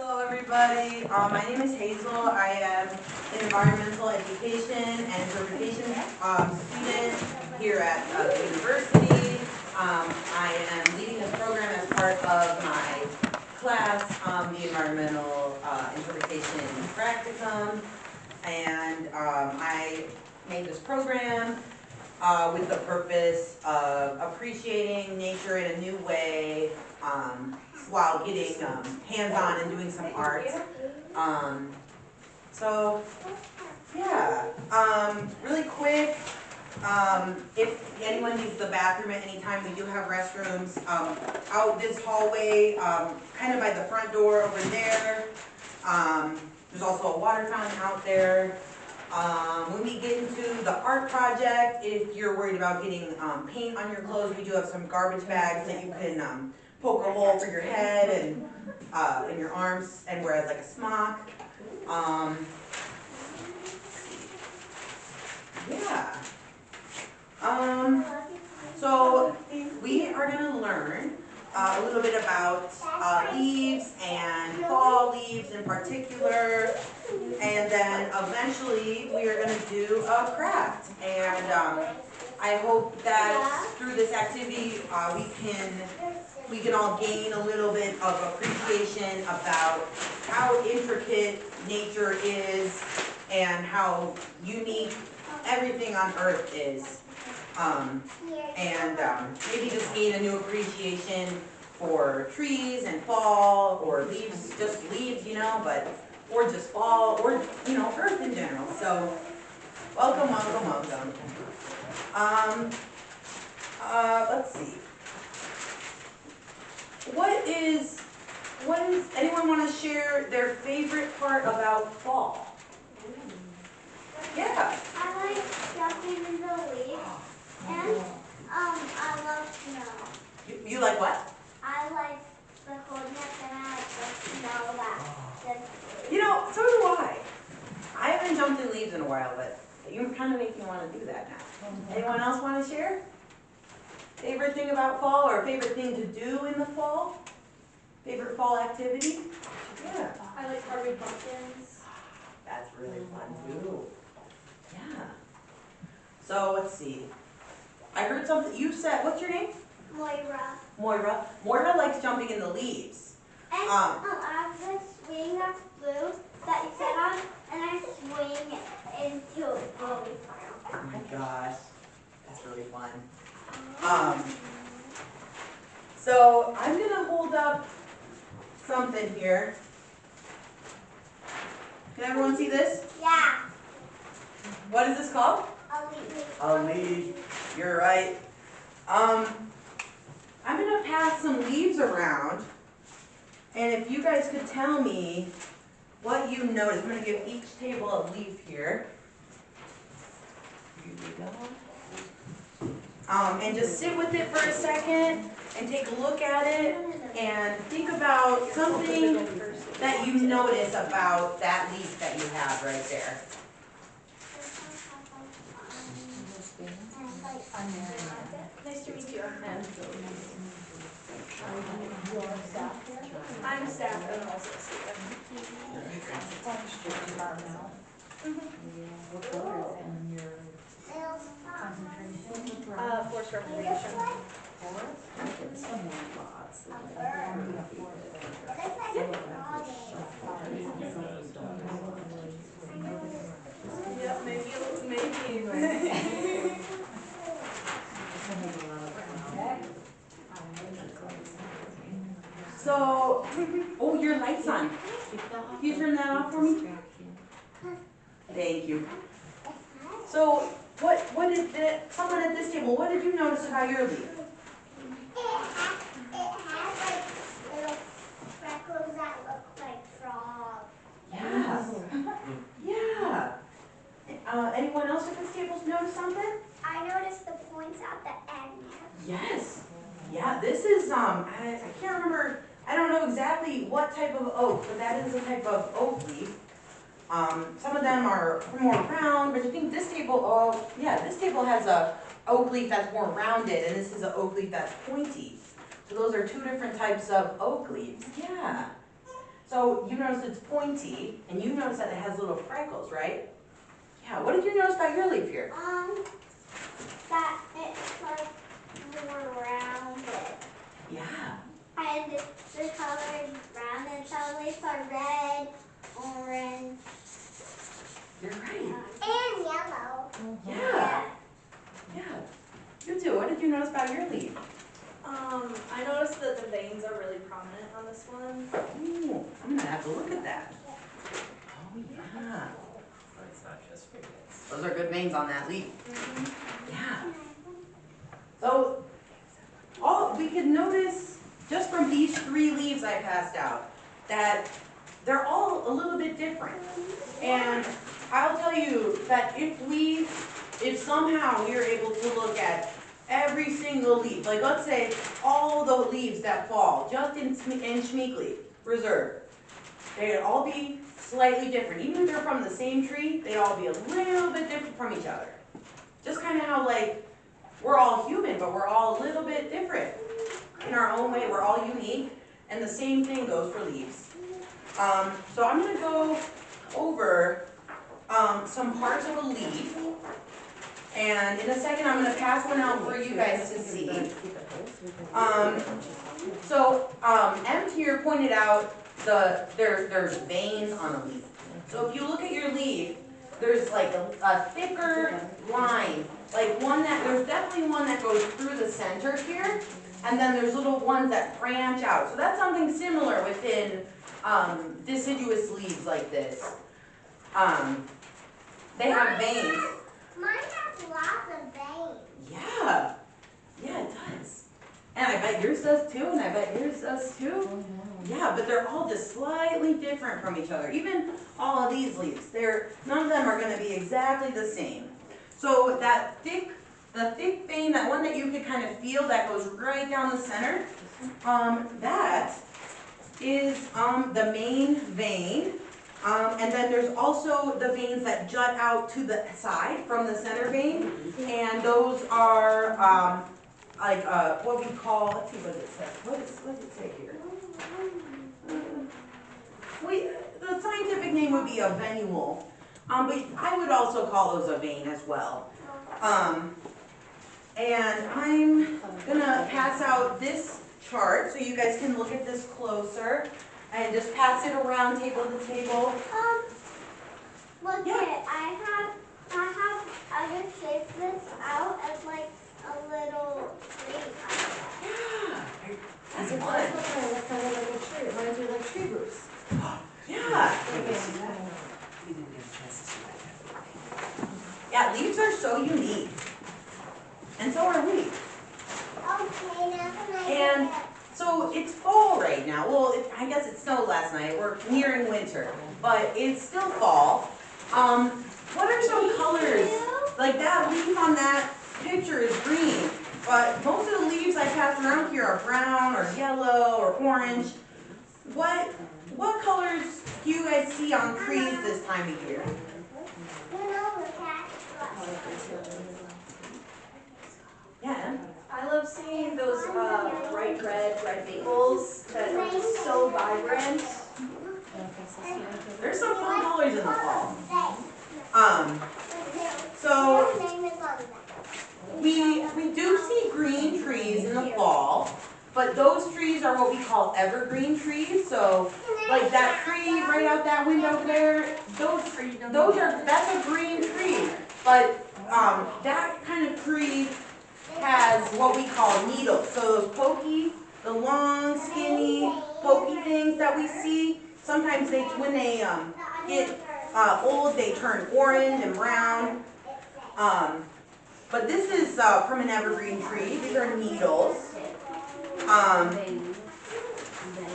Hello everybody, my name is Hazel. I am an environmental education and interpretation student here at the university. I am leading this program as part of my class, the environmental interpretation practicum, and I made this program with the purpose of appreciating nature in a new way, while getting hands-on and doing some art. So yeah, really quick, if anyone needs the bathroom at any time, we do have restrooms out this hallway, kind of by the front door over there. There's also a water fountain out there. When we get into the art project, if you're worried about getting paint on your clothes, we do have some garbage bags that you can poke a hole for your head and your arms and wear like a smock. Yeah. So we are going to learn a little bit about leaves and fall leaves in particular, and then eventually we are going to do a craft. And I hope that through this activity we can all gain a little bit of appreciation about how intricate nature is and how unique everything on Earth is. And maybe just gain a new appreciation for trees and fall, or leaves, just leaves, you know, or just fall, or, you know, Earth in general. So, welcome, welcome, welcome. Let's see. What is, anyone want to share their favorite part about fall? Yeah. I like jumping in the leaves, and I love snow. You like what? I like the coldness, and I like the snow that's You know, so do I. I haven't jumped in leaves in a while, but you kind of make me want to do that now. Anyone else want to share? Favorite thing about fall, or favorite thing to do in the fall? Favorite fall activity? Yeah. I like carving pumpkins. That's really fun too. Yeah. So let's see. I heard something you said. What's your name? Moira. Moira. Moira likes jumping in the leaves. And I have this swing that's blue that you sit on, and I swing into a blue fire. Oh my gosh, that's really fun. So I'm gonna hold up something here. Can everyone see this? Yeah. What is this called? A leaf. A leaf. You're right. I'm gonna pass some leaves around, and if you guys could tell me what you notice. I'm gonna give each table a leaf here. Here we go. And just sit with it for a second and take a look at it and think about something that you notice about that leaf that you have right there. Nice to meet you. I'm staff and also a student. Forest recreation. Yep, maybe. So, oh, your light's on. Can you turn that off for me? Thank you. So, what did someone at this table, what did you notice about your leaf? It has like little freckles that look like frogs. Yeah. Yeah. Anyone else at this table notice something? I noticed the points at the end. Yes. Yeah, this is, I can't remember, I don't know exactly what type of oak, but that is a type of oak leaf. Some of them are more round, but I think this table, oh, yeah, this table has a oak leaf that's more rounded, and this is an oak leaf that's pointy. So those are two different types of oak leaves. Yeah. So you notice it's pointy, and you notice that it has little freckles, right? Yeah, what did you notice about your leaf here? That it's like more rounded. Yeah. And the color is brown, and some leaves are red, orange, You're right. and yellow. Yeah. Yeah. You too. What did you notice about your leaf? I noticed that the veins are really prominent on this one. Ooh, I'm gonna have to look at that. Oh yeah. It's not just for kids. Those are good veins on that leaf. Mm-hmm. Yeah. So all we could notice just from these 3 leaves I passed out that they're all a little bit different. And I'll tell you that if somehow we are able to look at every single leaf, like let's say all the leaves that fall just in Schmeekley Reserve, they'd all be slightly different. Even if they're from the same tree, they'd all be a little bit different from each other. Just kind of how like we're all human, but we're all a little bit different in our own way. We're all unique, and the same thing goes for leaves. So I'm going to go over some parts of a leaf, and in a second I'm going to pass one out for you guys to see. Em here pointed out there's veins on a leaf. So if you look at your leaf, there's like a thicker line, like there's definitely one that goes through the center here, and then there's little ones that branch out. So that's something similar within deciduous leaves like this. They have veins. Mine has lots of veins. Yeah, it does. And I bet yours does too, and I bet yours does too. Yeah, but they're all just slightly different from each other. Even all of these leaves, none of them are going to be exactly the same. So the thick vein, that one that you could kind of feel that goes right down the center, that is the main vein. And then there's also the veins that jut out to the side from the center vein, and those are what we call, let's see what it says. What does it say here? The scientific name would be a venule, but I would also call those a vein as well. And I'm gonna pass out this chart so you guys can look at this closer, and just pass it around table to table. Look Yeah. it, I have other shapes this out as like a little tree. Yeah, that's That's fun. kind of like a tree, it reminds me of like tree roots. Yeah. We didn't get a chance to see that. Yeah, leaves are so unique. And so are we. Okay, now can I And so it's fall right now. Well, I guess it snowed last night. We're nearing winter, but it's still fall. What are some colors? Like that leaf on that picture is green, but most of the leaves I pass around here are brown or yellow or orange. What colors do you guys see on trees this time of year? Yeah. I love seeing those bright red maples that are just so vibrant. There's some fun colors in the fall. So we do see green trees in the fall, but those trees are what we call evergreen trees. So like that tree right out that window there, that's a green tree. But that kind of tree has what we call needles. So those pokey, the long, skinny, pokey things that we see, sometimes when they get old, they turn orange and brown. But this is from an evergreen tree. These are needles.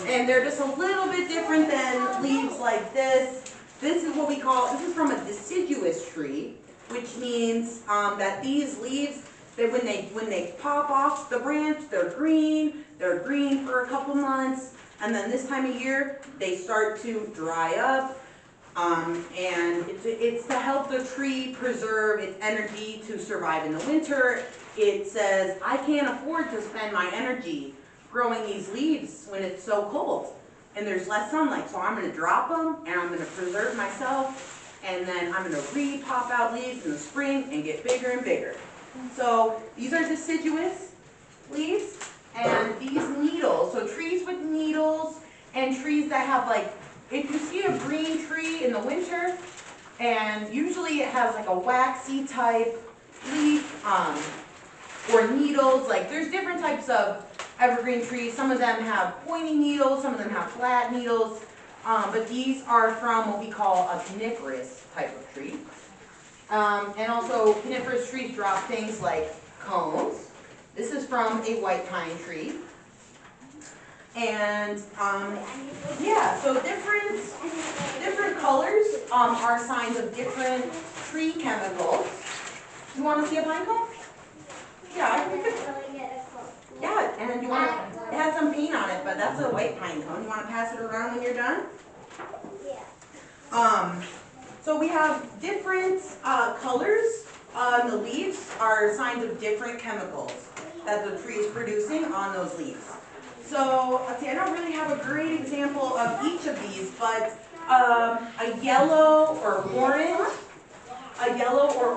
And they're just a little bit different than leaves like this. This is from a deciduous tree, which means that these leaves, when they pop off the branch, they're green for a couple months, and then this time of year, they start to dry up. And it's to help the tree preserve its energy to survive in the winter. It says, I can't afford to spend my energy growing these leaves when it's so cold. and there's less sunlight. So I'm gonna drop them and I'm gonna preserve myself, and then I'm gonna re-pop out leaves in the spring and get bigger and bigger. So these are deciduous leaves, and these needles, so trees with needles and trees that have like, if you see a green tree in the winter, and usually it has like a waxy type leaf, or needles, like there's different types of evergreen trees. Some of them have pointy needles, some of them have flat needles, but these are from what we call a coniferous type of tree. And also coniferous trees drop things like cones. This is from a white pine tree. And yeah, so different colors are signs of different tree chemicals. You want to see a pine cone? Yeah, I can pick it. Yeah, and then you want to, it has some paint on it, but that's a white pine cone. You want to pass it around when you're done? Yeah. So we have different colors. The leaves are signs of different chemicals that the tree is producing on those leaves. So let's see, I don't really have a great example of each of these, but a yellow or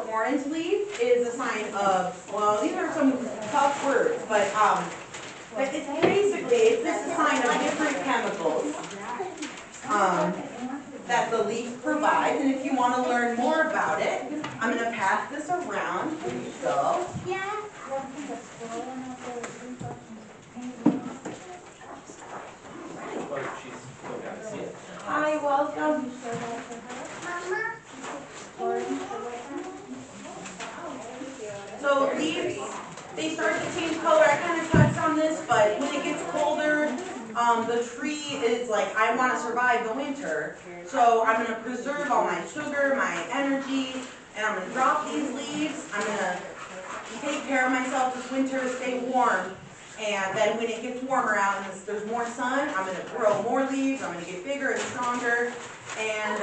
orange leaf is a sign of, well, these are some tough words, but it's basically, this is a sign of different chemicals that the leaf provides. And if you want to learn more about it, I'm going to pass this around. Here you go. Yeah. Hi, welcome. So leaves, they start to change color. I kind of touched on this, but when it gets colder, the tree is like, I want to survive the winter. So I'm going to preserve all my sugar, my energy, and I'm going to drop these leaves. I'm going to take care of myself this winter, stay warm. And then when it gets warmer out and there's more sun, I'm going to grow more leaves. I'm going to get bigger and stronger. And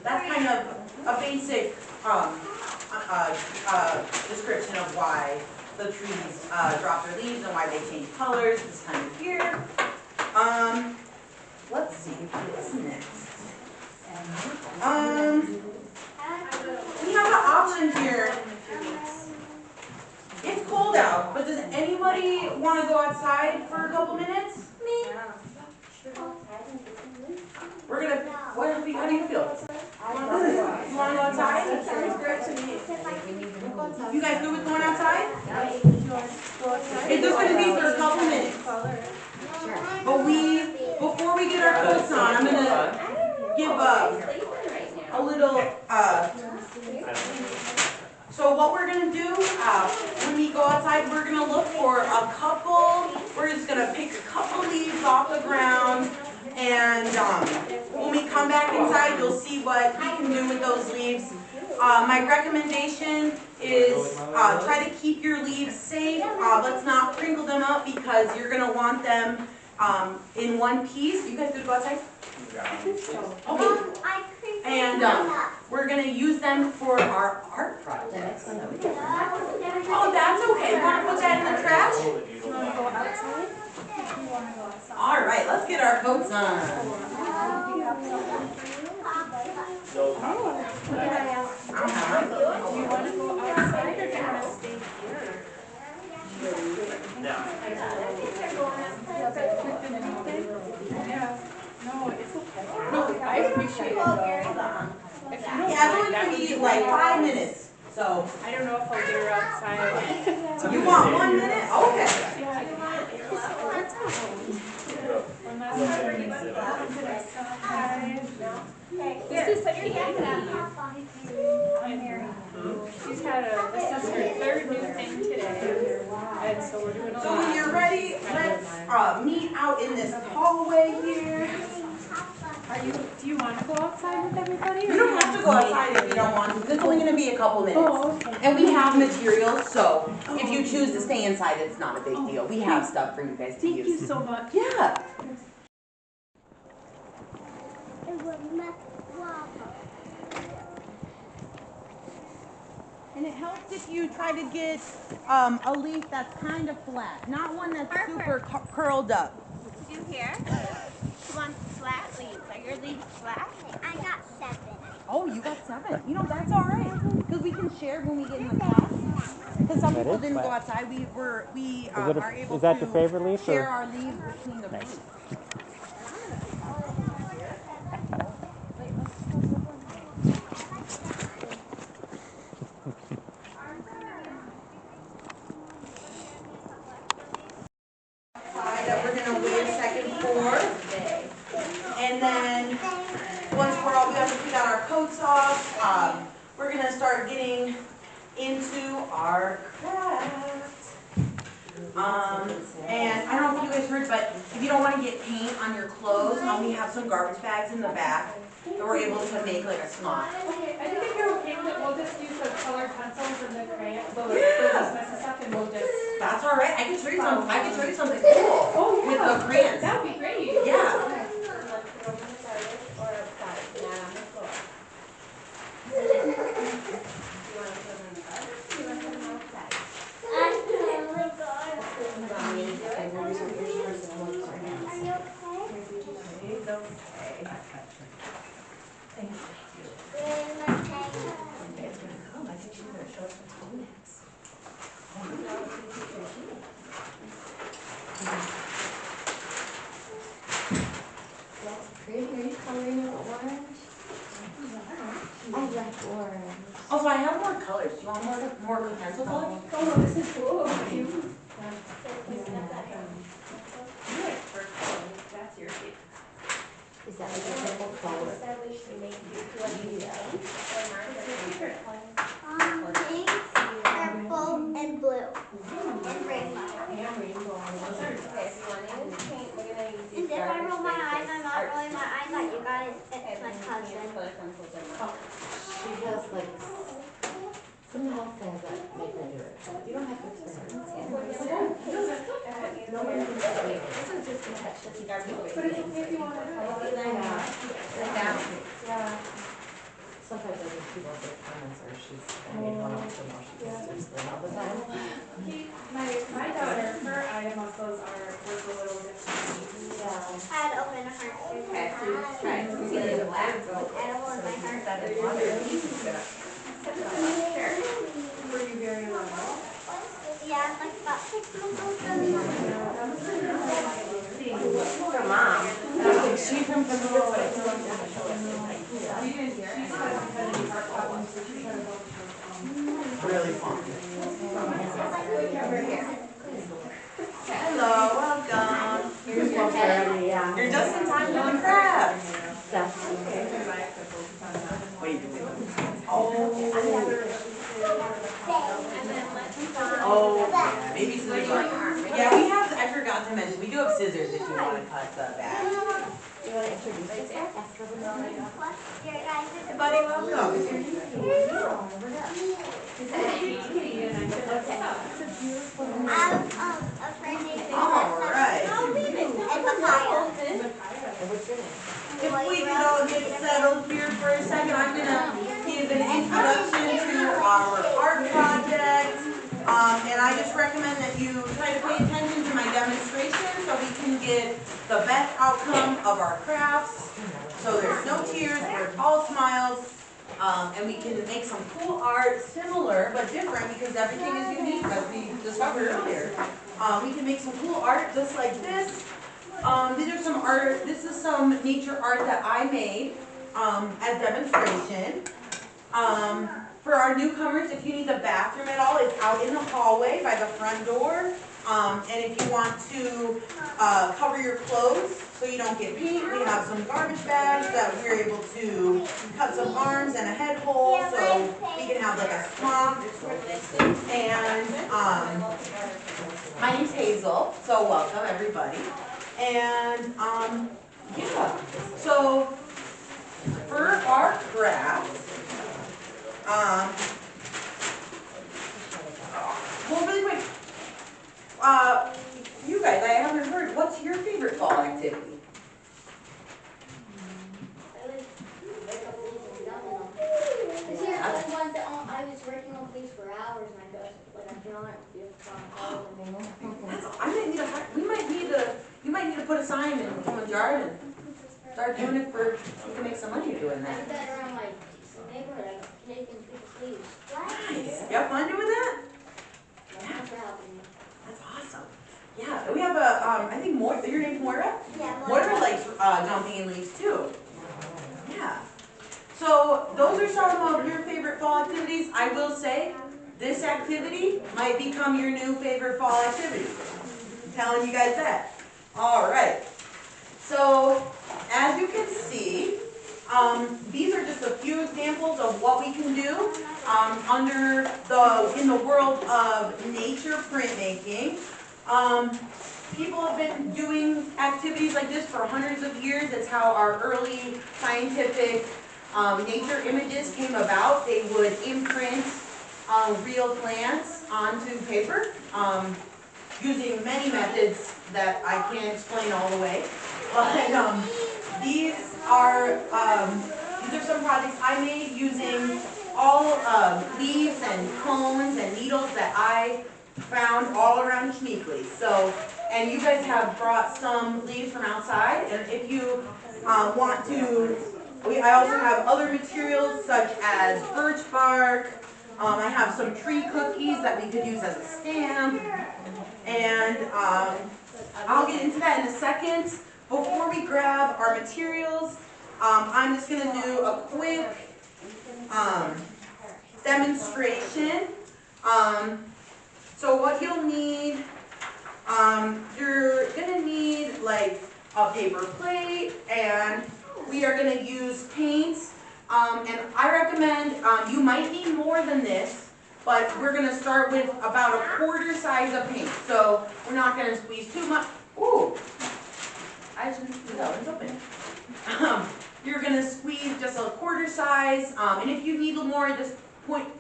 that's kind of a basic description of why the trees drop their leaves and why they change colors this time of year. Let's see, what's next? We have an option here. It's cold out, but does anybody want to go outside for a couple minutes? Me? We're gonna, how do you feel? You want to go outside? Sounds great to me. You guys good with going outside? It's just going to be for a couple minutes. But before we get our coats on, I'm going to give a little, so what we're going to do, when we go outside, we're going to look for we're just going to pick a couple leaves off the ground, and when we come back inside, you'll see what we can do with those leaves. My recommendation is try to keep your leaves safe. Let's not crinkle them up because you're going to want them in one piece. You guys good to go outside? Okay. And we're going to use them for our art project. Oh, that's okay. You want to put that in the trash? You want to go outside? All right, let's get our coats on. Do you want to go outside or do you want to stay here? Yeah. No, it's okay. No, I appreciate it though. If you don't Yeah, mind, it's that only would going to be be like great. 5 minutes. So, I don't know if I'll get her outside. you want 1 minute? Okay. Yeah, you want it. One last time. This is such a good I'm Mary. She's had this is her third new thing today. And so we're doing a So when lot. you're ready, let's meet out in this hallway here. Do you want to go outside with everybody? You don't have to go outside if you don't want to, because it's only going to be a couple minutes. Oh, okay. And we have materials, so if you choose to stay inside, it's not a big deal. We have stuff for you guys to Thank use. you so much. Yeah. And it helps if you try to get a leaf that's kind of flat, not one that's super curled up. You here? Come on. flat leaves. Are your leaves flat? I got 7. Oh, you got 7. You know, that's all right. Because we can share when we get in the class. Because some people didn't go outside. We are able Is that to your favorite leaf? share Or? our leaves between the groups. That we're going to wait a second for. And then once we have to pick out our coats off, we're going to start getting into our craft. And I don't know if you guys heard, but if you don't want to get paint on your clothes, we have some garbage bags in the back that we're able to make like a smock. Okay, I think if you're okay with it, we'll just use the colored pencils and the crayons, the messy stuff, and we'll just. That's all right. I can show you some. I can show you something cool with the crayons. That would be great. Yeah. Pretty. Are you coloring with orange? I like orange. Also, I have more colors. Do you want more pencil colors? Oh, this is cool. That's your favorite. Is that like a simple color? Pink, purple, and blue. And rainbow. And if I roll my eyes, I'm not rolling my eyes like you guys. It's my cousin. She has like, someone else says that make her do it. You don't have to experiment. No one can say it. But it's okay if you want to color it. Yeah. Sometimes I think people get comments or she's, I mean, one of them, or she just them all the time. My daughter, her eye muscles was a little different. Yeah. I had to open a heart. Okay, so you just try it. You see the black. I had a hole in my heart. Sure. Were you very little? Yeah, like about 6 months old. For mom. She comes from the world, but I feel like I'm We didn't, she hasn't had any heart problems, so she's had a bunch of, Really fun. Over here. Hello, welcome. Here's one already, yeah. You're just in time for the craft. What are you doing? Oh, yeah, maybe scissors. Yeah, we have, I forgot to mention, we do have scissors if you want to cut the bag. You want to introduce yourself? Here, guys. Hey, buddy, welcome. I have a friend named All right. and Micaiah. And what's your name? If we could all get settled here for a second, I'm gonna give an introduction to our art project. And I just recommend that you try to pay attention to my demonstration so we can get the best outcome of our crafts. So there's no tears, we're all smiles, and we can make some cool art, similar but different because everything is unique as we discovered earlier. We can make some cool art just like this. These are some art, this is some nature art that I made as demonstration. For our newcomers, if you need the bathroom at all, it's out in the hallway by the front door. And if you want to cover your clothes so you don't get paint, we have some garbage bags that we're able to cut some arms and a head hole so we can have like a smock. And my name's Hazel, so welcome everybody. And yeah, so for our craft, well, really quick, you guys, I haven't heard, what's your favorite fall activity? I was working on these for hours and I just like I cannot be We might need to put a sign in the garden. start doing it for, we can make some money doing I that. did that around my neighborhood, I taking people's leaves. Nice. You have fun doing that? Thanks for helping me. That's awesome. Yeah, we have a, I think your name's Moira? Yeah, Moira likes jumping in leaves too. Yeah. So those are some of your favorite fall activities. I will say, this activity might become your new favorite fall activity. I'm telling you guys that. All right. So as you can see, these are just a few examples of what we can do in the world of nature printmaking. People have been doing activities like this for hundreds of years. It's how our early scientific nature images came about. They would imprint real plants onto paper using many methods that I can't explain all the way. But these are some projects I made using all leaves and cones and needles that I found all around Schmeekly. So, and you guys have brought some leaves from outside, and if you want to, I also have other materials such as birch bark. I have some tree cookies that we could use as a stamp, and I'll get into that in a second. Before we grab our materials, I'm just going to do a quick demonstration. So what you'll need, you're going to need like a paper plate, and we are going to use paint. And I recommend, you might need more than this, but we're going to start with about a quarter size of paint. So we're not going to squeeze too much. Ooh, I shouldn't squeeze that one's open. You're going to squeeze just a quarter size, and if you need a little more, just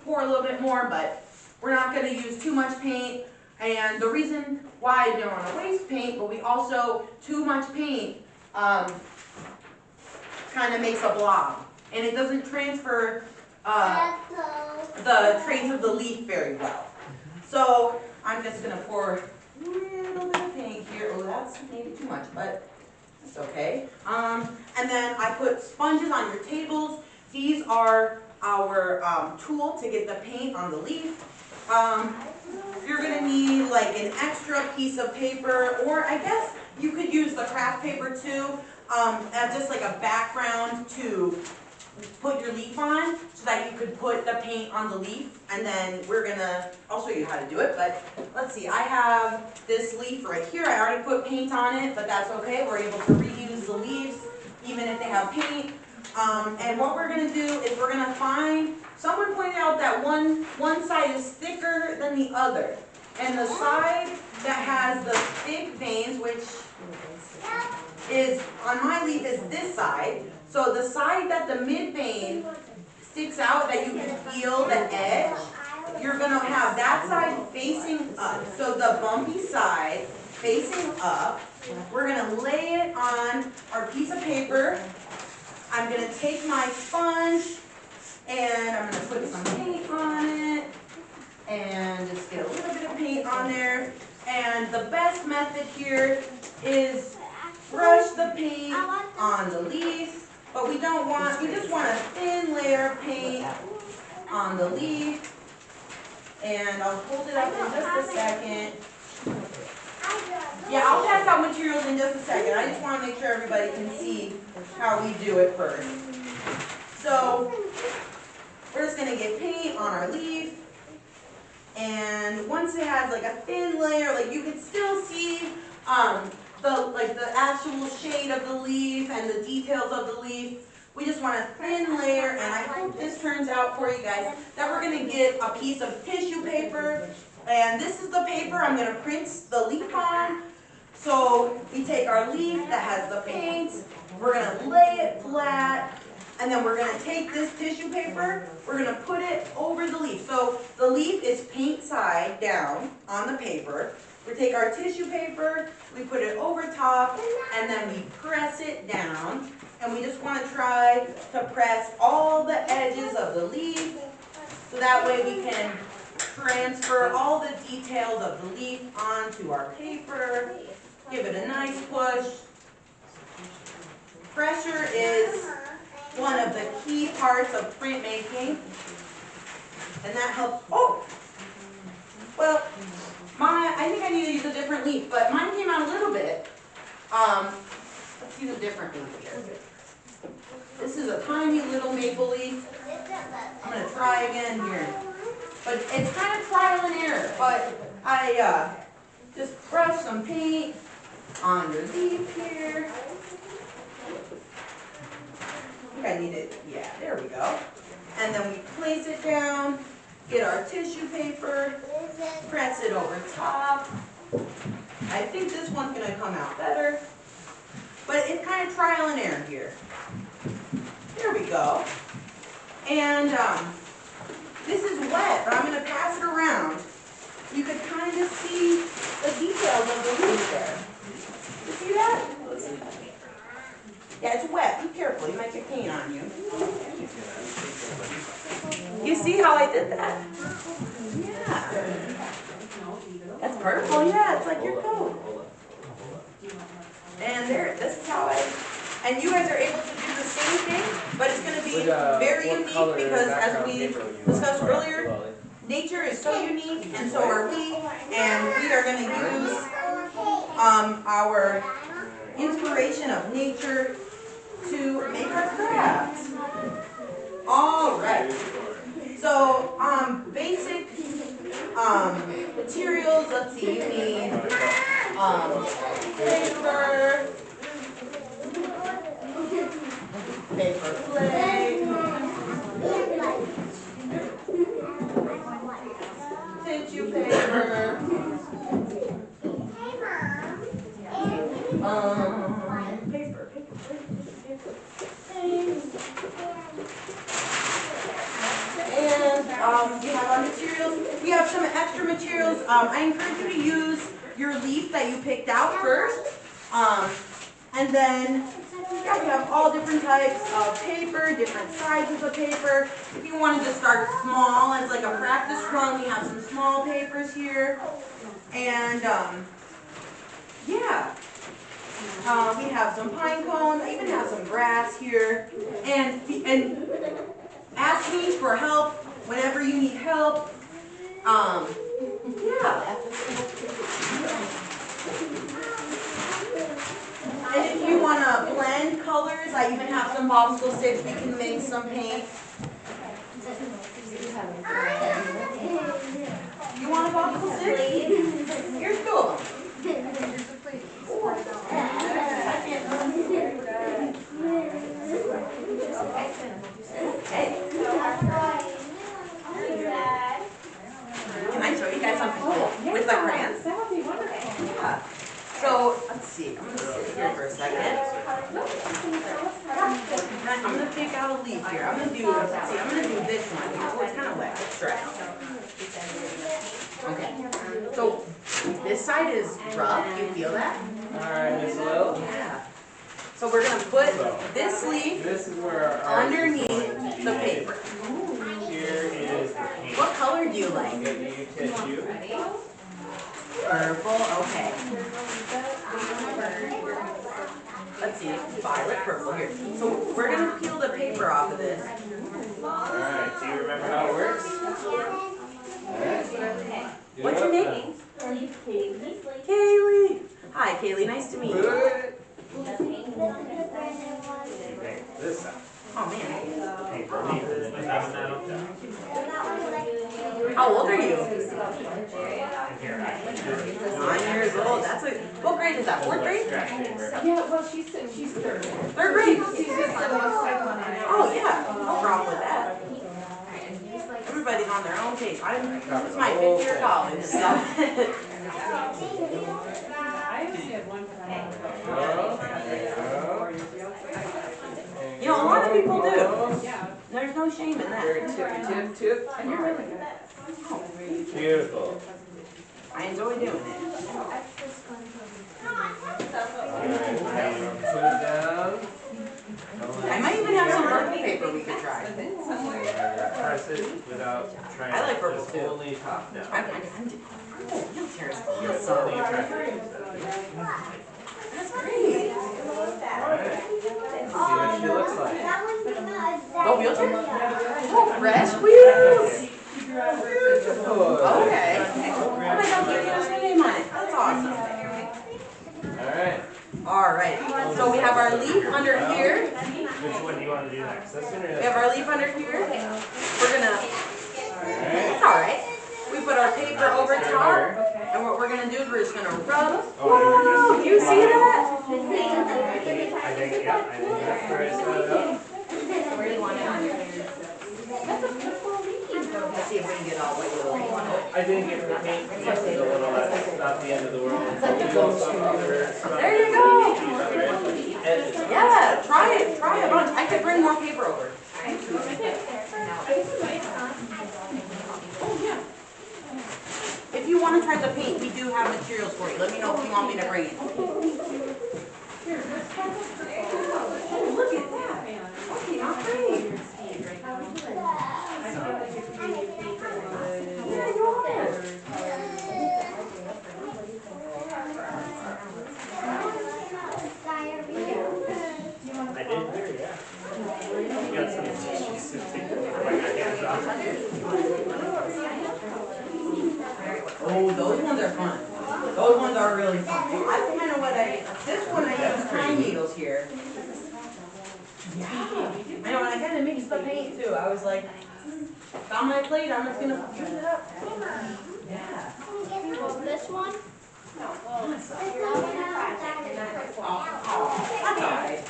pour a little bit more, but we're not going to use too much paint. And the reason why I don't want to waste paint, but we also, too much paint kind of makes a blob. And it doesn't transfer the traits of the leaf very well. So I'm just going to pour a little bit of paint here. Oh, that's maybe too much, but that's okay. And then I put sponges on your tables. These are our tool to get the paint on the leaf. You're going to need like an extra piece of paper, or I guess you could use the craft paper too, as just like a background to put your leaf on, so that you could put the paint on the leaf. And then I'll show you how to do it, but let's see, I have this leaf right here. I already put paint on it, but that's okay. We're able to reuse the leaves even if they have paint. And what we're going to do is we're going to find, someone pointed out that one side is thicker than the other. And the side that has the thick veins, which is, on my leaf, is this side. So the side that the mid vein sticks out, that you can feel the edge, you're going to have that side facing up. So the bumpy side facing up, we're going to lay it on our piece of paper. I'm going to take my sponge and I'm going to put some paint on it and just get a little bit of paint on there. And the best method here is brush the paint on the leaf. But we just want a thin layer of paint on the leaf. And I'll hold it up in just a second. Yeah, I'll pass out materials in just a second. I just want to make sure everybody can see how we do it first. So, we're just going to get paint on our leaf. And once it has like a thin layer, like you can still see the actual shade of the leaf and the details of the leaf. We just want a thin layer, and I hope this turns out for you guys. Then we're going to get a piece of tissue paper, and this is the paper I'm going to print the leaf on. So we take our leaf that has the paint, we're going to lay it flat, and then we're going to take this tissue paper, we're going to put it over the leaf. So the leaf is paint side down on the paper. We take our tissue paper, we put it over top, and then we press it down. And we just want to try to press all the edges of the leaf, so that way we can transfer all the details of the leaf onto our paper. Give it a nice push. pressure is one of the key parts of printmaking, and that helps. Oh, well, I think I need to use a different leaf, but mine came out a little bit. Let's use a different leaf here. This is a tiny little maple leaf. I'm gonna try again here, but it's kind of trial and error. But I just brush some paint underneath here. I think I need it. Yeah, there we go. And then we place it down. Get our tissue paper. Press it over top. I think this one's gonna come out better. But it's kind of trial and error here. There we go. And this is wet, but I'm going to pass it around. You could kind of see the details of the leaf there. You see that? Yeah, it's wet. Be careful. You might get paint on you. You see how I did that? Yeah. That's purple. Yeah, it's like your coat. And there, this is how and you guys are able to do the same thing, but it's going to be very unique because as we discussed earlier, nature is so unique and so are we, and we are going to use our inspiration of nature to make our crafts. All right. So, basic materials, let's see, you need paper, paper plate, tissue paper, paper. And we have our materials. We have some extra materials. I encourage you to use your leaf that you picked out first. And then yeah, we have all different types of paper, different sizes of paper. If you want to just start small as like a practice run, we have some small papers here. And yeah, we have some pine cones. I even have some grass here. And ask me for help whenever you need help. Yeah. And if you want to blend colors, I even have some popsicle sticks. We can make some paint. You want a popsicle stick? Here's two of them. Hey. Can I show you guys something cool with the crayons? That would be wonderful. Yeah. So, let's see. I'm going to sit here for a second. I'm going to pick out a leaf here. I'm going to do, let's see, I'm going to do this one here. Oh, it's kind of wet. Let's try it. Okay. So, this side is rough. Do you feel that? Alright, Miss Lil. Yeah. So, we're going to put this leaf underneath the paper. Here is the paint. What color do you like? Get you tissue. Purple, okay. Let's see, violet, purple here. So we're going to peel the paper off of this. Alright, do you remember how it works? What's your name? Kaylee. Hi, Kaylee. Nice to meet you. Okay, this side. Oh, man. Paper leaf, and then you have that on top. How old are you? And here, actually, 9 years old. That's a, what grade is that? 4th grade? scratch paper. Yeah, well, she's third. 3rd grade? Oh, yeah. No problem with that. Everybody's on their own pace. This is my 5th year of college, so. I only had one. You know, a lot of people do. Yeah. There's no shame in Very that. tip. And you're really good. Beautiful. I enjoy doing it. Alright, put it down. I might even have some purple paper we could try. Press it without trying I like to purple just too. only top down. I'm purple wheelchairs. Just Awesome. only attractive. That's great. Alright. See what she looks like. That one's not Oh, wheelchair? Oh, fresh wheels. Okay. Oh my God, look at your name on it. That's awesome. Alright. All right. So we have our leaf under here. Which one do you want to do next? This one or We this have one? our leaf under here. We're gonna. Alright. It's all right. We put our paper over top, and what we're gonna do is we're just gonna rub. Oh, Whoa! Do you see that? I think, yeah, I think that's where I set it up. Where do you want it on your fingers? Let's see if we can get all white little. I didn't get the paint. It's a little, that's not the end of the world. There you go. Yeah, try it. Try a bunch. I could bring more paper over. Oh yeah. If you want to try the paint, we do have materials for you. Let me know if you want me to bring it. Oh, look at that. Okay, all right. Yeah, you are. I did hear, yeah. You got some tissues to take my hands off. Oh, those ones are fun. Those ones are really fun. That's kind of what this one I use pine needles here. Yeah. I know, and I kind of mixed the paint too. I was like, found my plate, I'm just gonna use it up. Yeah. This one? That's all right.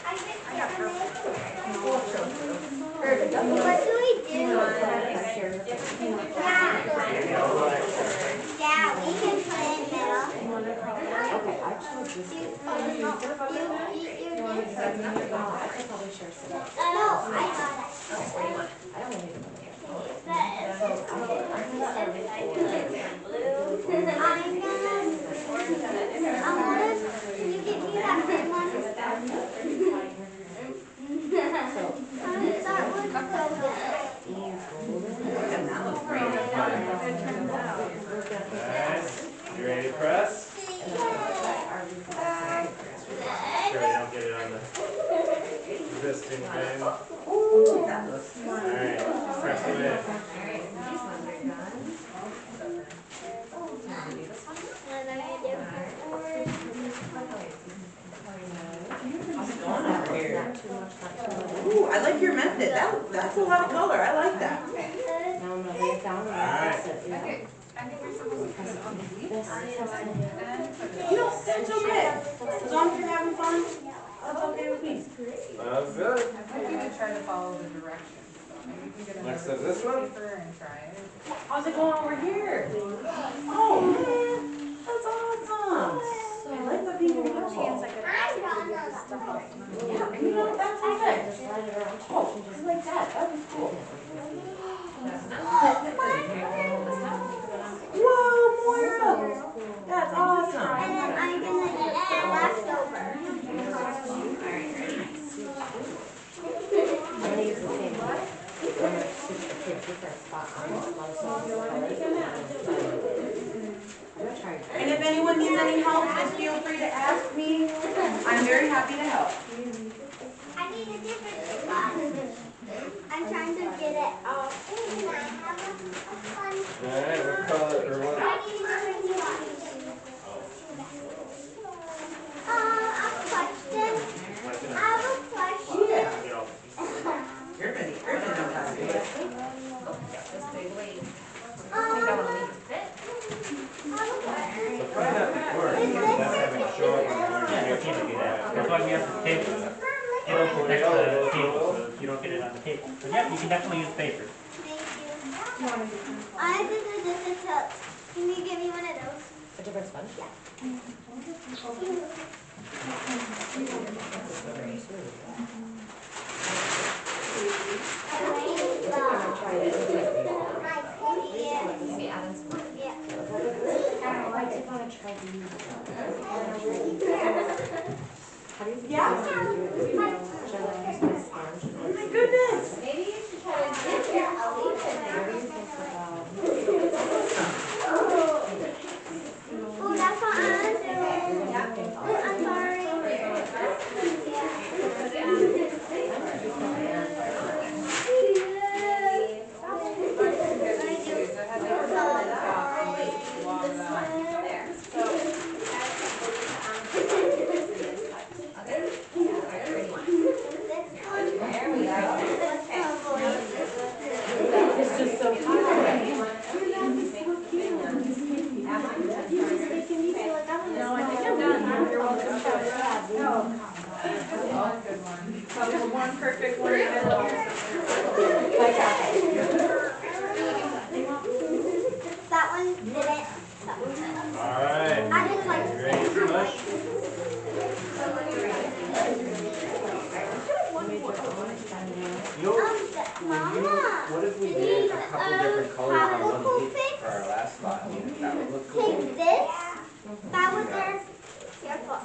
What do we do? Yeah, we can put it in the middle. Okay, I chose this. You I could probably share some. no, I got it. I don't need it. Can you give me that red one? That looks so good. And that looks great. Nice. You ready to press? Sure we don't get it on the resisting thing. Ooh, that looks Alright, press it in. How's it going over here? Ooh, I like your method. That's a lot of color. I like that. Now I'm gonna lay it down and press it. I think we're supposed to press it on the leaf. You know, that's okay. As long as you're having fun, that's okay with me. Sounds good. I think you would try to follow the directions. Maybe you can get Next another up, this one? paper and try it. How's it going over here? Oh man, that's awesome. I like the pink and purple. Chance I could ask you to get this stuff off. Yeah, you know what? That's perfect. Just slide it around. Oh, I like that. That was cool. Whoa, Moira. That's awesome. And then I'm gonna use the leftover. I'm gonna use the same one. I'm gonna switch the different spot on this one, so it's I'm gonna try. And if anyone needs any help, just feel free to ask me. I'm very happy to help. I need a different spot. I'm trying to get it off. Can I have a fun? Alright, what color, or what? I need a different spot. A question. I have a question. Yeah. Get all- You're ready. You're ready. So try not to work, that's having to show up on the Yeah, you can't do that. That's why we have the table. It'll protect the table, so you don't get it on the table. But yeah, you can definitely use paper. Thank you. I have to do this until. Can you give me one of those? A different sponge? Yeah. Try it. Yeah. I did want to try to use it. How do you think Yeah. should I use my sponge? Oh my goodness. Maybe you should try to dip your leaf in there. What do you think about? Oh, that's what I'm doing. Yeah. Oh, I'm sorry. Yeah. Mama. What if we did a couple different colors on one leaf for our last spot? I mean, that would look cool. Take this. That was there. Careful.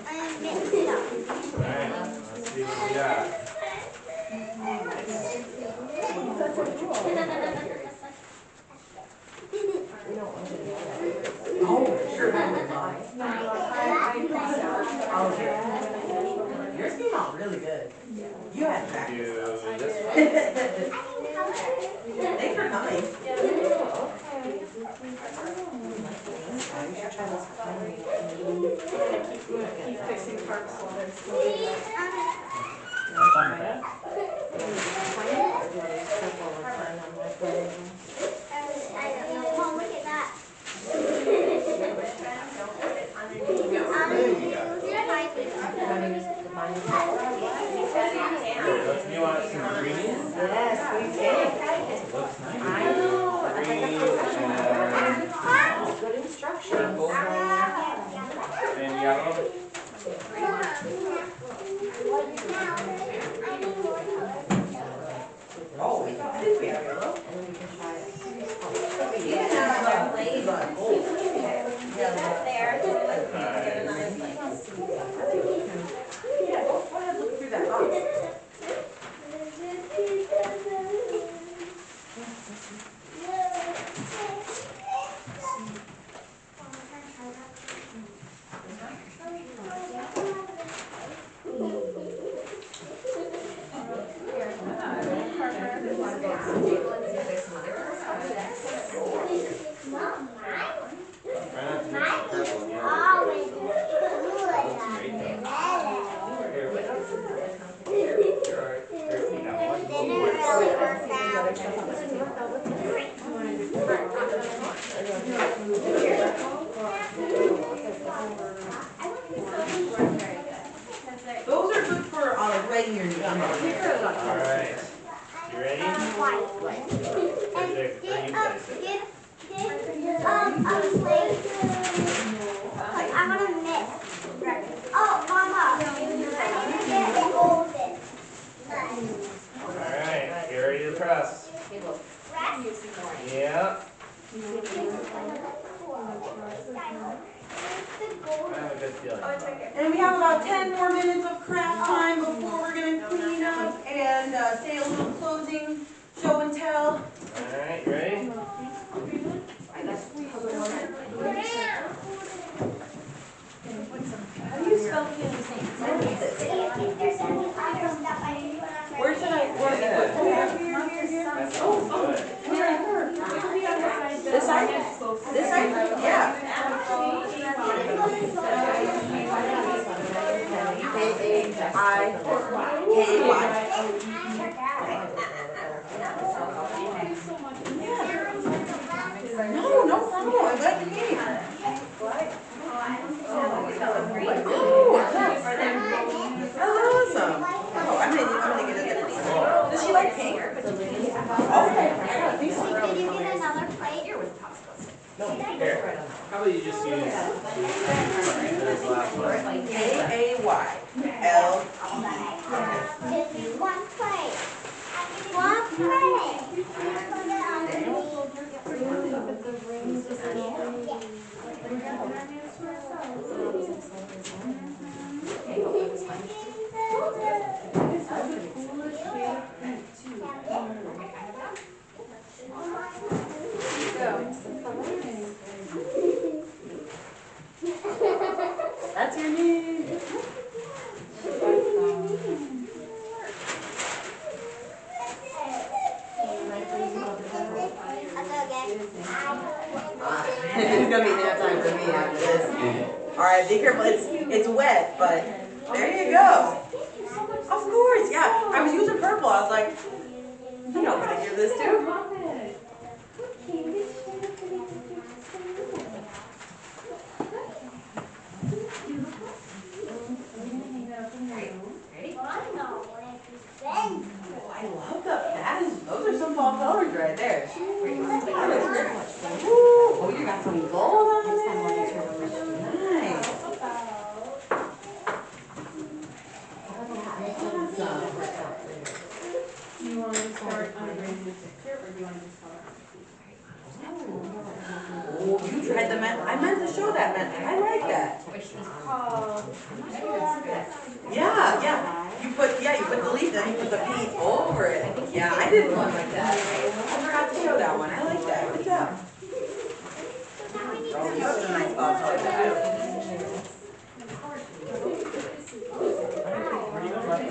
And mix it up. Alright, let's see what we got. Oh, sure. Yours came out really good. You had Do practice. this one. Thanks for coming. Keep fixing parks while they're still Have fun with that. Mom, look at that. You want some ingredients? Yes, we did. Looks nice. I know. Green Good instructions. purple and yellow. Oh, I think we have yellow. And then we can try it. You can have gold. there. Yeah, go ahead, look through that box. Those are good for writing your name. Alright. You ready? Where's the green place? I'm gonna mix. Oh, Mama, I need to get golden. Alright, get ready to press. Yeah. I have a good feeling. And we have about 10 more minutes of craft time before we're gonna clean up and say a little closing show and tell. Alright, you ready? How do you spell Kansas? Where should I, where Yeah. That sounds good. This side? This side? Yeah. K-A-I-K-A-Y. No, no problem. I'm glad you came. Awesome. Oh, I'm gonna get a different one. Does she like pink? Okay. Did you get another plate? Here, how about you just use this last one? K-A-Y-L-E. One plate. One plate. That's your name. It's gonna be nap time for me after this. All right, be careful. It's wet, but there you go. Of course, yeah. I was using purple. I was like, you know what I give this to? I love those are some fall colors right there. That is great. Ooh, oh, you got some gold on there. Nice. you want to start on a brand new picture, or do you want to just color on Oh, you tried the method. I meant to show that method. I like that. Which is called, Yeah. You put the leaf, then you put the paint over it. Yeah, I did one like that. I forgot to show that one. I like that. Good job. Oh, you have some nice thoughts like that too. Where do you go, Mark?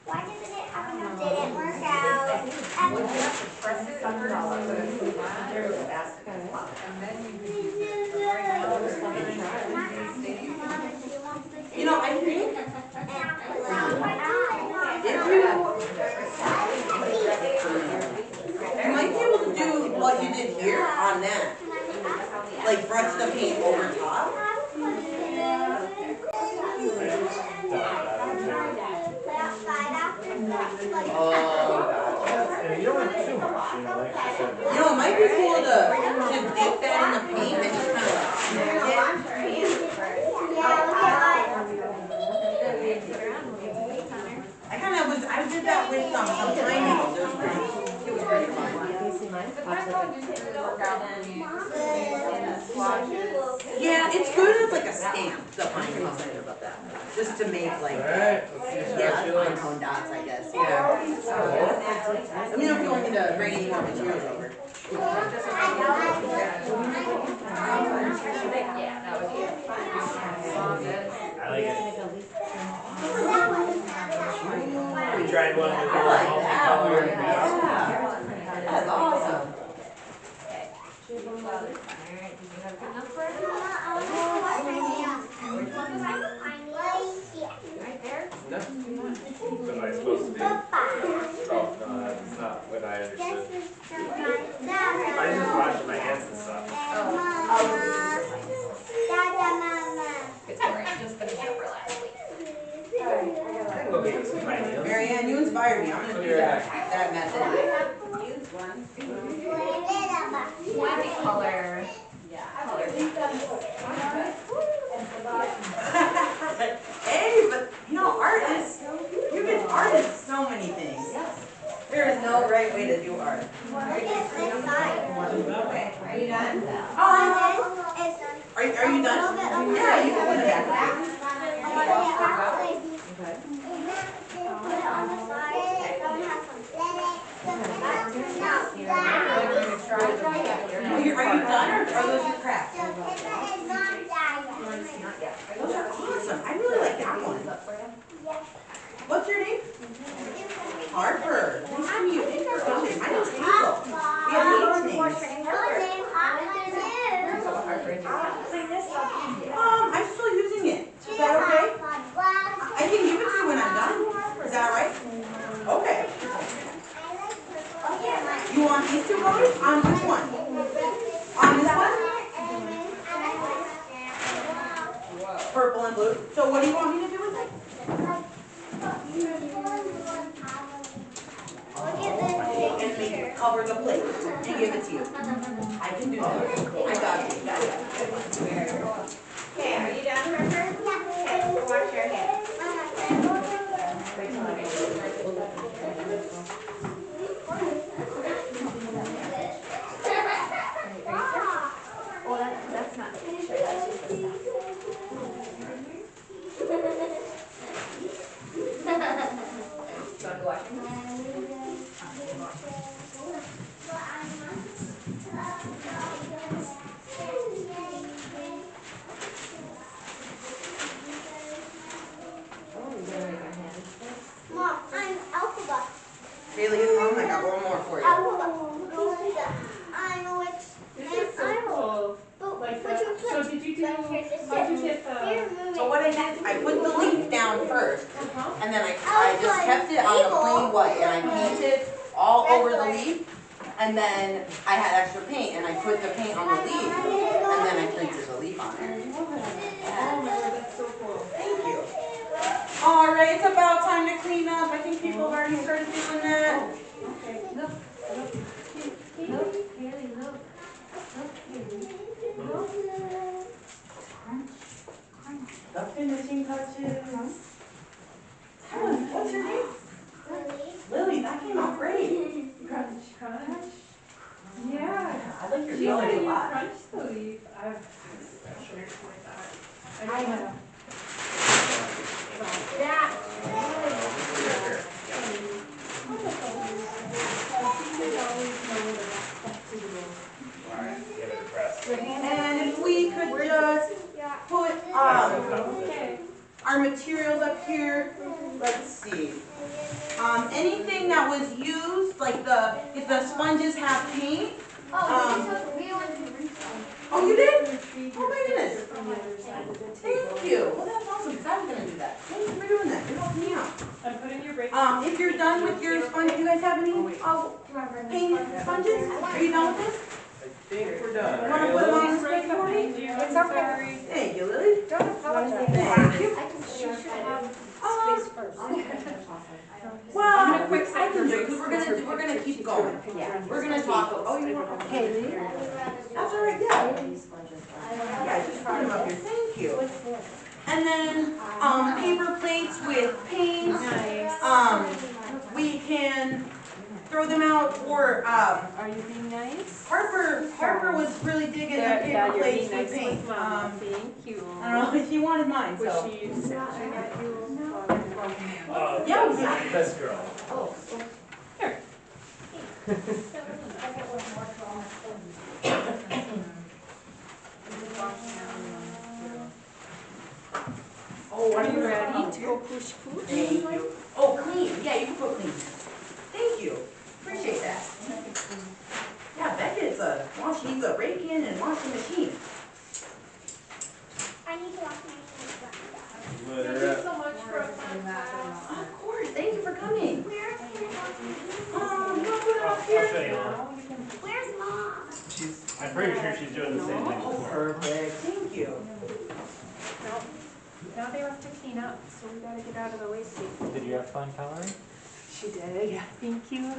Why didn't it happen? Didn't work out. You know, I think you might be able to do what you did here on that. Like brush the paint over top. And you don't have too much, you know, like I said. You know, it might be cool to dip that in the paint and just kind of like smack it. I did that with some tiny ones. It was pretty fun. Yeah, it's good as like a stamp. So I'm excited about that. Just to make like one-tone dots, I guess. Yeah. Let me know if you want me to bring any more materials over. I like it. We tried one with I like that one. multicolored. Yeah. That's awesome. right there. What am I supposed to do? Oh, no, that's not what I understood. I just washing my hands and stuff. It's alright, just finished up for last week. I can go get some my nails. Marianne, you inspired me. I'm gonna do that method. Color. Hey, but you know, you can artist so many things. There is no right way to do art. Are you done? Are you done? Yeah, you can put it back. Are you done or are those your crafts? Those are awesome. I really like that one. What's your name? Harper. Nice to meet you. My name's Hazel. We have names. I'm still using it. Is that okay? I can give it to you when I'm done. Is that alright? Okay. You want these two colors? On which one? On this one? Purple and blue. So what do you want me to do with it? And make it cover the plate to give it to you. I can do that. I got you. Okay, are you done, Harper? Okay, wash your hands. Well, that's not a picture, that's just a sign. So I'm watching this. Mom, I'm Alphabet. Haley is home. I got one more for you. I know which. This is so cool. Like so did you do, how'd you get the? So what I did is I put the leaf down first, and then I just kept it on the plain white, and I painted all over the leaf, and then I had extra paint, and I put the paint on the leaf, and then I printed the leaf on there. right, it's about time to clean up. I think people have already started doing that. The finishing touches. What's your name? Lily, that came out great. Crunch, crunch. Yeah. I like your She colors said a you lot. crunched the leaf. I've like that. I know. And if we could just put our materials up here. Let's see. Anything that was used, like if the sponges have paint. Oh, you did? Oh my goodness. Thank you. Well, that's awesome, because I was going to do that. Thank you for doing that. You're helping me out. I'm putting your break. If you're done with your sponge, do you guys have any paint sponges? Are you done with this? I think we're You done. want to put them on the spread for me? It's okay. Thank you, Lily. Don't apologize. Thank you. Well, I'm gonna quick I set can your do it because we're gonna keep going. We're gonna talk. Oh, you want? Okay. That's all right. Yeah. Yeah, just put them up here. Thank you. And then paper plates with paint. We can throw them out for Are you being nice? Harper was really digging the paper plates with paint. Thank you. I don't know if she wanted mine, Was so. she snatching at you? Yeah. Best girl. Oh, Are you ready to go push push? Thank you. Oh, clean. Yeah, you can put clean. Thank you. Appreciate that. Yeah, Beckett's she's a rake-in and washing machine. I need to wash my hands. Let her Thank up. you so much for a fun class. Of course. Thank you for coming. Where's my You want to put it up here? show you. Where's mom? I'm pretty sure she's doing the same thing. Oh, perfect. Thank you. Nope. Now they have to clean up, so we gotta get out of the way soon. Did you have fun coloring? She did, yeah. Thank you. Yeah,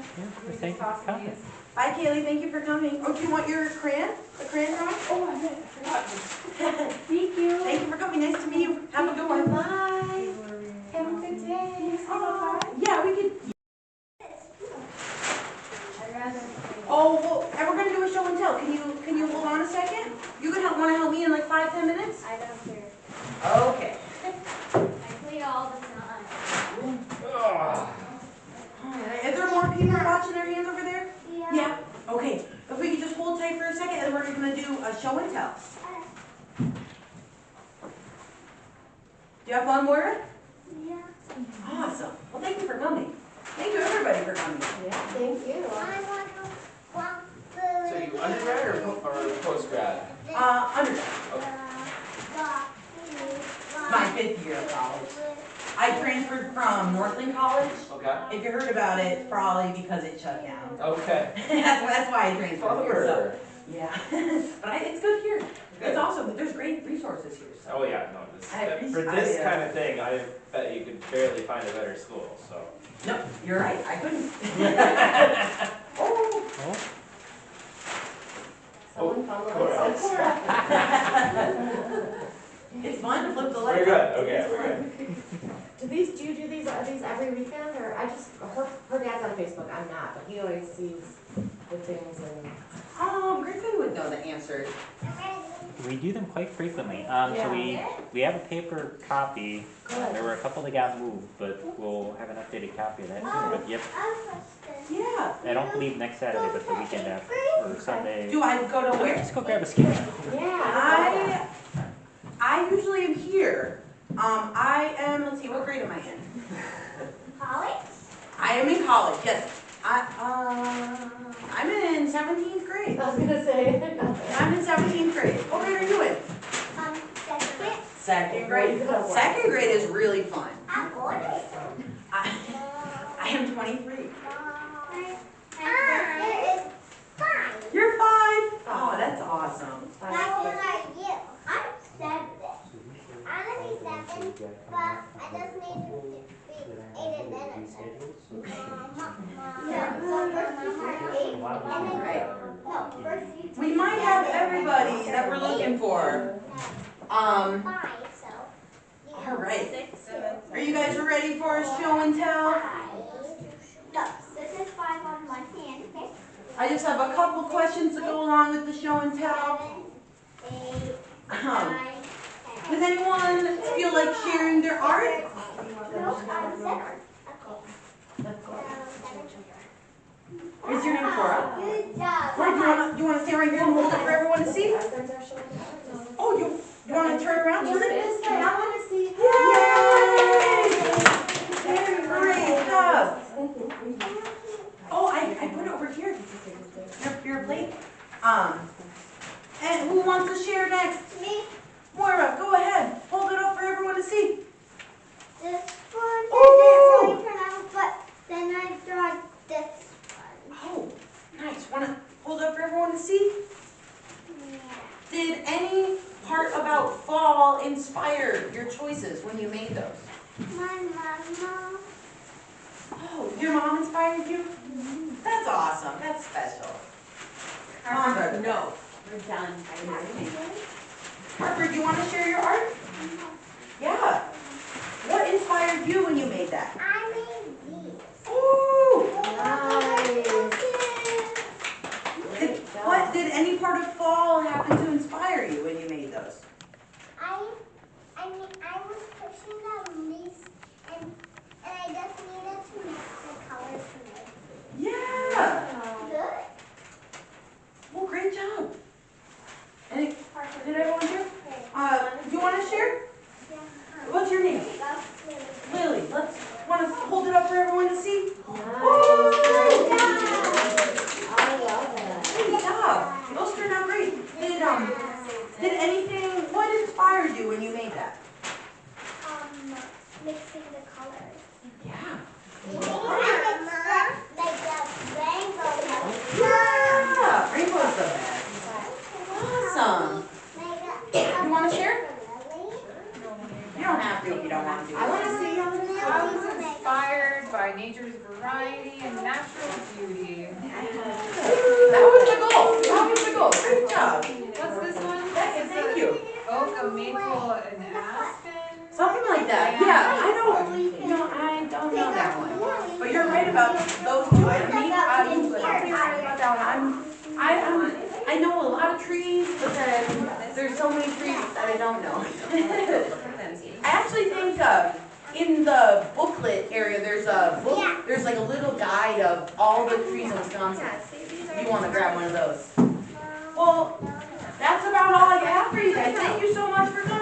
thank you for coming. Bye, Kaylee. Thank you for coming. Oh, do you want your crayon? The crayon drawing? Oh, I forgot. Thank you. Thank you for coming. Nice to meet you. Have a good one. Bye. Have a good day. Yeah, we could. Oh, well, and we're gonna do a show and tell. Can you hold on a second? You could want to help me in like 5-10 minutes? I don't care. Okay. I play all the time. Alright, is there more people watching their hands over there? Yeah. Okay. If we could just hold tight for a second, and we're gonna do a show and tell. Do you have fun, Moira? Yeah. Awesome. Well, thank you for coming. Thank you, everybody, for coming. Thank you. I want to walk So you undergrad or postgrad? Undergrad. My 5th year of college. I transferred from Northland College. Okay. If you heard about it, probably because it shut down. Okay. that's why I transferred here. So, Clever. yeah. But it's good here. Good. It's awesome. There's great resources here. So. Oh yeah, no, I appreciate- for this I, kind of thing, I bet you could barely find a better school, so. Nope, you're right. I couldn't. Oh. Someone found the Cora. lights. It's fun to flip the We're lights. good, okay, we're good. Do you do these every weekend, or her dad's on Facebook, I'm not, but he always sees the things and. Griffin would know the answer. We do them quite frequently. So we have a paper copy. There were a couple that got moved, but we'll have an updated copy of that too. But yep, Yeah. I don't believe next Saturday, but the weekend after, or Sunday. Do I go to where? Just go grab a ski. Yeah. I usually am here. I am, let's see, what grade am I in? College? I am in college, yes. I'm in 17th grade. I was gonna say. I'm in 17th grade. What grade are you in? Second. Second grade. Second grade is really fun. I'm older. I am 23. It's fine. You're 5? Oh, that's awesome. How old are you? I'm 7. I'm gonna be 7 but I just need to be 8 and then We might have everybody that we're looking for. All right. Are you guys ready for a show and tell? No, this is 5 on one hand. Okay. I just have a couple questions to go along with the show and tell. 7, 8, 9, 10. Does anyone feel like sharing their art? No, I'm 7. Is your name Cora? Good job. Cora, do you want to stay right here and hold it for everyone to see? Oh, you want to turn around? Turn it this way, I wanna see. Yay! Great job. Oh, I put it over here. Your plate. And who wants to share next? Me. Moira, go ahead. Hold it up for everyone to see. This one Oh! didn't really turn out, but then I draw this one. Oh, nice. Want to hold it up for everyone to see? Yeah. Did any part about fall inspire your choices when you made those? My mama. Oh, your mom inspired you? That's awesome. That's special. Moms are the best. No, we're done. Harper, do you want to share your art? Yeah. What inspired you when you made that? I made these. Ooh! Nice. Did any part of fall happen to inspire you when you made those? I was pushing the leaves and I just needed to mix the colors to make it. Yeah. Good. Well, great job. Did everyone do? Do you want to share? What's your name? Lily. Let's want to hold it up for everyone to see. I love it. Great job. Those turned out great. Did anything? What inspired you when you made that? Mixing the colors. Yeah. Yeah. Rainbow's the best. Awesome. You want to share? You don't have to if you don't want to. I wanna see I was inspired by nature's variety and natural beauty. That was the goal. That was the goal. Great job. What's this one? Beckett, thank you. Oak, a maple, and aspen. Something like that. Yeah. I don't know that one. But you're right about those two. You're right about that one. I know a lot of trees, but then there's so many trees that I don't know. I actually think in the booklet area there's a book. There's like a little guide of all the trees in Wisconsin. You want to grab one of those? Well, that's about all I have for you guys. Thank you so much for coming.